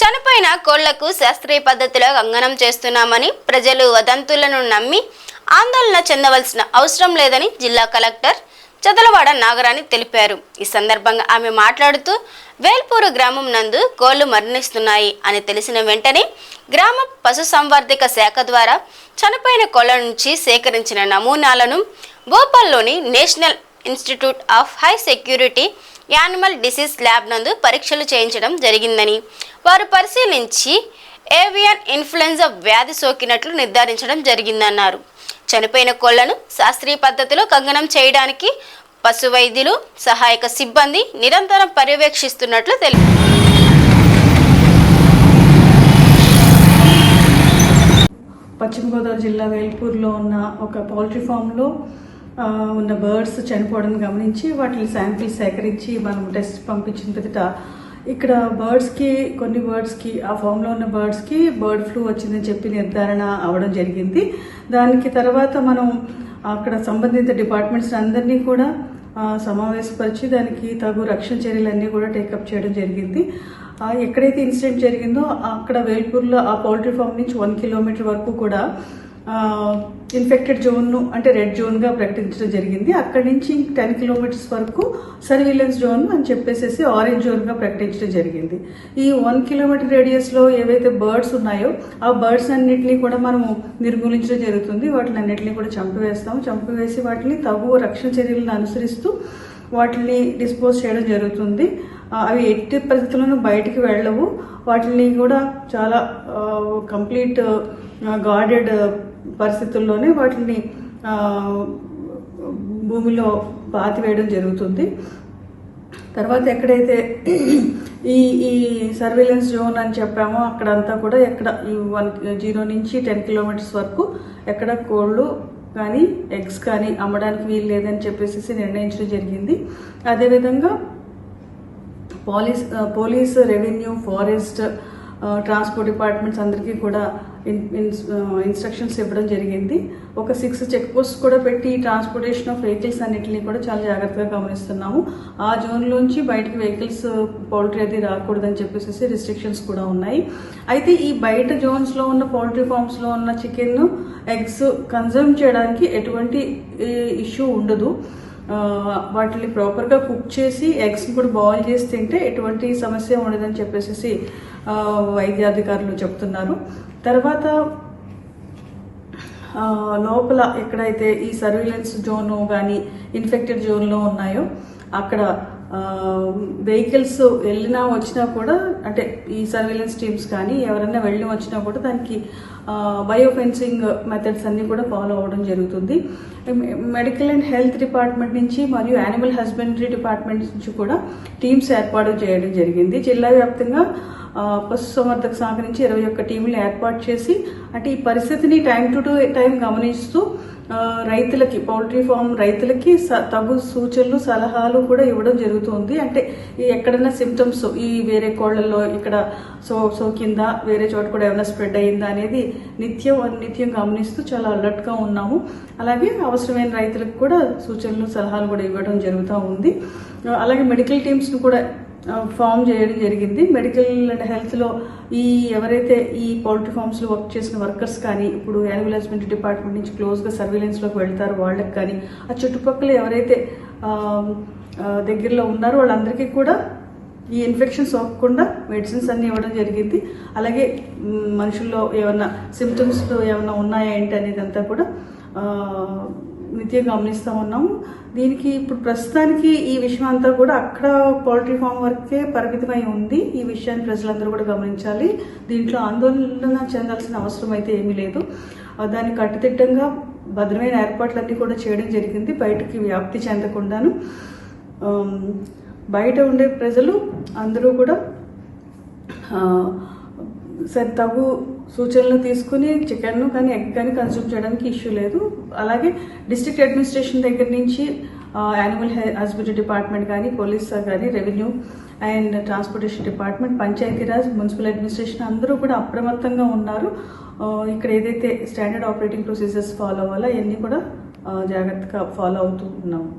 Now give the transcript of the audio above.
చనిపోయిన కోళ్లకు శాస్త్రీయ పద్ధతిలో గంగనం చేస్తున్నామని ప్రజలు వదంతులను నమ్మి ఆందోళన చెందవలసిన అవసరం లేదని జిల్లా కలెక్టర్ చదలవాడ నాగరాణి తెలిపారు. ఈ సందర్భంగా ఆమె మాట్లాడుతూ వేల్పూరు గ్రామం నందు కోళ్లు మరణిస్తున్నాయి అని తెలిసిన వెంటనే గ్రామ పశుసంవర్ధక శాఖ ద్వారా చనిపోయిన కోళ్ల నుంచి సేకరించిన నమూనాలను భోపాల్లోని national institute of high security animal disease lab నందు పరీక్షలు చేయించడం జరిగిందని, వారు పరిశీలించి ఏవియన్ ఇన్ఫ్లుయెంజా వ్యాధి సోకినట్లు నిర్ధారించడం జరిగిందన్నారు. చనిపోయిన కోళ్లను శాస్త్రీయ పద్ధతిలో కంగనం చేయడానికి పశు వైద్యులు, సహాయక సిబ్బంది నిరంతరం పర్యవేక్షిస్తున్నట్లు తెలిపారు. పశ్చిమ గోదావరి జిల్లా వేల్పూర్లో ఉన్న ఒక పౌల్ట్రీ ఫామ్లో ఉన్న బర్డ్స్ చనిపోవడం గమనించి వాటి శాంపిల్స్ సేకరించి మనం టెస్ట్ పంపించిన పిదట ఇక్కడ కొన్ని బర్డ్స్కి ఆ ఫామ్లో ఉన్న బర్డ్స్కి బర్డ్ ఫ్లూ వచ్చిందని చెప్పి నిర్ధారణ అవ్వడం జరిగింది. దానికి తర్వాత మనం అక్కడ సంబంధిత డిపార్ట్మెంట్స్ అందరినీ కూడా సమావేశపరిచి దానికి తగు రక్షణ చర్యలన్నీ కూడా టేకప్ చేయడం జరిగింది. ఎక్కడైతే ఇన్సిడెంట్ జరిగిందో అక్కడ వేల్పూర్లో ఆ పౌల్ట్రీ ఫామ్ నుంచి 1 కిలోమీటర్ వరకు కూడా ఇన్ఫెక్టెడ్ జోన్ను అంటే రెడ్ జోన్గా ప్రకటించడం జరిగింది. అక్కడి నుంచి 10 కిలోమీటర్స్ వరకు సర్వీలెన్స్ జోన్ అని చెప్పేసి ఆరెంజ్ జోన్గా ప్రకటించడం జరిగింది. ఈ 1 కిలోమీటర్ రేడియస్లో ఏవైతే బర్డ్స్ ఉన్నాయో ఆ బర్డ్స్ అన్నింటినీ కూడా మనము నిర్మూలించడం జరుగుతుంది. వాటిని అన్నింటినీ కూడా చంపివేసి వాటిని తగు రక్షణ చర్యలను అనుసరిస్తూ వాటిని డిస్పోజ్ చేయడం జరుగుతుంది. అవి ఎట్టి పరిస్థితుల్లోనూ బయటికి వెళ్ళవు. వాటిని కూడా చాలా కంప్లీట్ గార్డెడ్ పరిస్థితుల్లోనే వాటిని భూమిలో పాతివేయడం జరుగుతుంది. తర్వాత ఎక్కడైతే ఈ సర్వేలెన్స్ జోన్ అని చెప్పామో అక్కడంతా కూడా ఎక్కడ ఈ 0 నుంచి 10 కిలోమీటర్స్ వరకు ఎక్కడ కోళ్ళు కానీ ఎగ్స్ కానీ అమ్మడానికి వీలు లేదని చెప్పేసి నిర్ణయించడం జరిగింది. అదేవిధంగా police, revenue, forest, transport departments అందరికీ కూడా ఇన్స్ట్రక్షన్స్ ఇవ్వడం జరిగింది. ఒక 6 చెక్ పోస్ట్ కూడా పెట్టి ట్రాన్స్పోర్టేషన్ ఆఫ్ వెహికల్స్ అన్నింటినీ కూడా చాలా జాగ్రత్తగా గమనిస్తున్నాము. ఆ జోన్లోంచి బయటకు వెహికల్స్ పౌల్ట్రీ అది రాకూడదని చెప్పేసి రిస్ట్రిక్షన్స్ కూడా ఉన్నాయి. అయితే ఈ బయట జోన్స్లో ఉన్న పౌల్ట్రీ ఫార్మ్స్లో ఉన్న చికెన్, ఎగ్స్ కన్జ్యూమ్ చేయడానికి ఎటువంటి ఇష్యూ ఉండదు. వాటిని ప్రాపర్గా కుక్ చేసి ఎగ్స్ని కూడా బాయిల్ చేసి తింటే ఎటువంటి సమస్య ఉండదని చెప్పేసి వైద్యాధికారులు చెప్తున్నారు. తర్వాత లోపల ఎక్కడైతే ఈ సర్వీలెన్స్ జోను కానీ ఇన్ఫెక్టెడ్ జోన్లో ఉన్నాయో అక్కడ వెహికల్స్ వెళ్ళినా వచ్చినా కూడా అంటే ఈ సర్వేలెన్స్ టీమ్స్ కానీ ఎవరైనా వెళ్ళి వచ్చినా కూడా దానికి బయోఫెన్సింగ్ మెథడ్స్ అన్నీ కూడా ఫాలో అవ్వడం జరుగుతుంది. మెడికల్ అండ్ హెల్త్ డిపార్ట్మెంట్ నుంచి మరియు యానిమల్ హస్బెండరీ డిపార్ట్మెంట్ నుంచి కూడా టీమ్స్ ఏర్పాటు చేయడం జరిగింది. జిల్లా వ్యాప్తంగా పశుసంవర్ధక శాఖ నుంచి 21 టీములు ఏర్పాటు చేసి అంటే ఈ పరిస్థితిని టైం టు టైం గమనిస్తూ రైతులకి, పౌల్ట్రీ ఫామ్ రైతులకి తగు సూచనలు, సలహాలు కూడా ఇవ్వడం జరుగుతుంది. అంటే ఎక్కడైనా సిమ్టమ్స్ ఈ వేరే కోళ్లలో ఇక్కడ సోకిందా, వేరే చోట కూడా ఏమైనా స్ప్రెడ్ అయ్యిందా అనేది నిత్యం గమనిస్తూ చాలా అలర్ట్గా ఉన్నాము. అలాగే అవసరమైన రైతులకు కూడా సూచనలు, సలహాలు కూడా ఇవ్వడం జరుగుతూ ఉంది. అలాగే మెడికల్ టీమ్స్ను కూడా ఫామ్ చేయడం జరిగింది. మెడికల్ అండ్ హెల్త్లో ఎవరైతే ఈ పౌల్ట్రీ ఫామ్స్లో వర్క్ చేసిన వర్కర్స్ కానీ ఇప్పుడు యానిమల్ హస్బెండరీ డిపార్ట్మెంట్ నుంచి క్లోజ్గా సర్వేలెన్స్లోకి వెళ్తారో వాళ్ళకి కానీ ఆ చుట్టుపక్కల ఎవరైతే దగ్గరలో ఉన్నారో వాళ్ళందరికీ కూడా ఈ ఇన్ఫెక్షన్ సోకకుండా మెడిసిన్స్ అన్నీ ఇవ్వడం జరిగింది. అలాగే మనుషుల్లో ఏమన్నా సిమ్టమ్స్ ఏమన్నా ఉన్నాయా ఏంటి అనేది అంతా కూడా నిత్యం గమనిస్తూ ఉన్నాము. దీనికి ఇప్పుడు ప్రస్తుతానికి ఈ విషయం అంతా కూడా అక్కడ పౌల్ట్రీ ఫామ్ వరకే పరిమితమై ఉంది. ఈ విషయాన్ని ప్రజలందరూ కూడా గమనించాలి. దీంట్లో ఆందోళన చెందాల్సిన అవసరం అయితే ఏమీ లేదు. దాన్ని కట్టుదిట్టంగా భద్రమైన ఏర్పాట్లన్నీ కూడా చేయడం జరిగింది. బయటకి వ్యాప్తి చెందకుండాను బయట ఉండే ప్రజలు అందరూ కూడా తగు సూచనలు తీసుకుని చికెన్ కానీ ఎగ్ కానీ కన్స్యూమ్ చేయడానికి ఇష్యూ లేదు. అలాగే డిస్ట్రిక్ట్ అడ్మినిస్ట్రేషన్ దగ్గర నుంచి యానిమల్ హస్బెండరీ డిపార్ట్మెంట్ కానీ, పోలీస్ కానీ, revenue and transportation department, Panchayati Raj, municipal administration అందరూ కూడా అప్రమత్తంగా ఉన్నారు. ఇక్కడ ఏదైతే స్టాండర్డ్ ఆపరేటింగ్ ప్రొసీజర్స్ ఫాలో అవ్వాలో అవన్నీ కూడా జాగ్రత్తగా ఫాలో అవుతూ ఉన్నాము.